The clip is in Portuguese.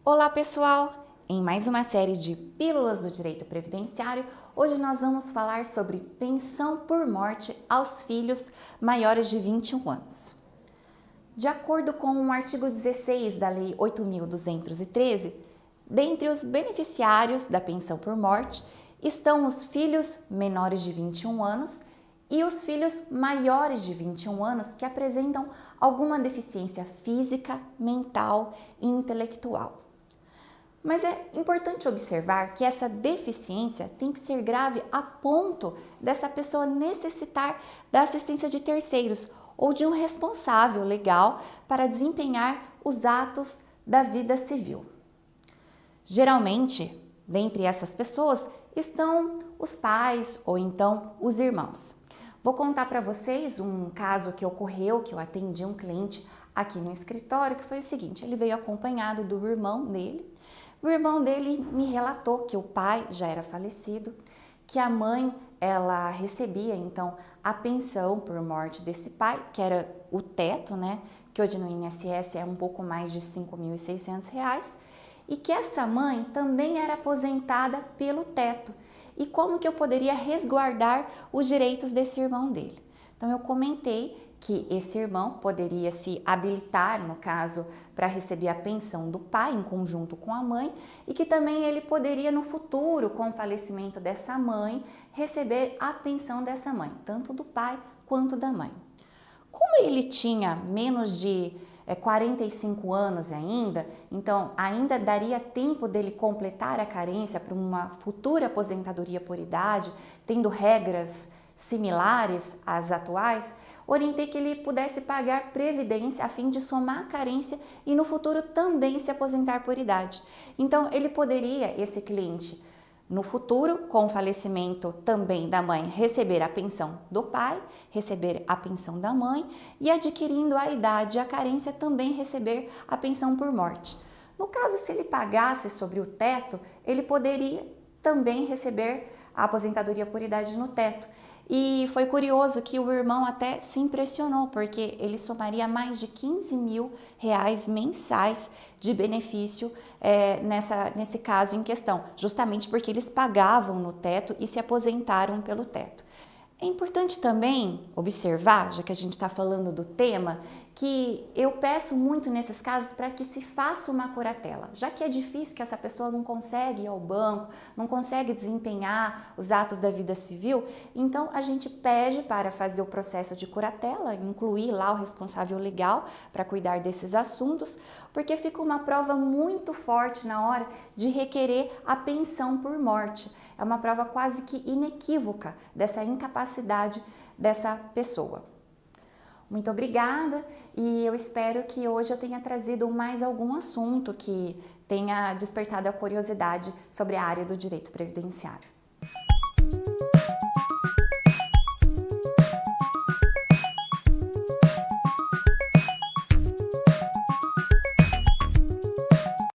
Olá pessoal! Em mais uma série de Pílulas do Direito Previdenciário, hoje nós vamos falar sobre pensão por morte aos filhos maiores de 21 anos. De acordo com o artigo 16 da Lei 8.213, dentre os beneficiários da pensão por morte estão os filhos menores de 21 anos e os filhos maiores de 21 anos que apresentam alguma deficiência física, mental e intelectual. Mas é importante observar que essa deficiência tem que ser grave a ponto dessa pessoa necessitar da assistência de terceiros ou de um responsável legal para desempenhar os atos da vida civil. Geralmente, dentre essas pessoas estão os pais ou então os irmãos. Vou contar para vocês um caso que ocorreu, que eu atendi um cliente aqui no escritório, que foi o seguinte: ele veio acompanhado do irmão dele. O irmão dele me relatou que o pai já era falecido, que a mãe ela recebia então a pensão por morte desse pai, que era o teto, né? Que hoje no INSS é um pouco mais de R$ 5.600, e que essa mãe também era aposentada pelo teto. E como que eu poderia resguardar os direitos desse irmão dele? Então eu comentei que esse irmão poderia se habilitar, no caso, para receber a pensão do pai em conjunto com a mãe, e que também ele poderia no futuro, com o falecimento dessa mãe, receber a pensão dessa mãe, tanto do pai quanto da mãe. Como ele tinha menos de 45 anos ainda, então ainda daria tempo dele completar a carência para uma futura aposentadoria por idade, tendo regras similares às atuais, orientei que ele pudesse pagar previdência a fim de somar a carência e no futuro também se aposentar por idade. Então ele poderia, esse cliente, no futuro, com o falecimento também da mãe, receber a pensão do pai, receber a pensão da mãe e, adquirindo a idade e a carência, também receber a pensão por morte. No caso, se ele pagasse sobre o teto, ele poderia também receber a aposentadoria por idade no teto. E foi curioso que o irmão até se impressionou, porque ele somaria mais de R$15 mil mensais de benefício nesse caso em questão, justamente porque eles pagavam no teto e se aposentaram pelo teto. É importante também observar, já que a gente está falando do tema, que eu peço muito nesses casos para que se faça uma curatela, já que é difícil, que essa pessoa não consegue ir ao banco, não consegue desempenhar os atos da vida civil, então a gente pede para fazer o processo de curatela, incluir lá o responsável legal para cuidar desses assuntos, porque fica uma prova muito forte na hora de requerer a pensão por morte. É uma prova quase que inequívoca dessa incapacidade dessa pessoa. Muito obrigada, e eu espero que hoje eu tenha trazido mais algum assunto que tenha despertado a curiosidade sobre a área do direito previdenciário.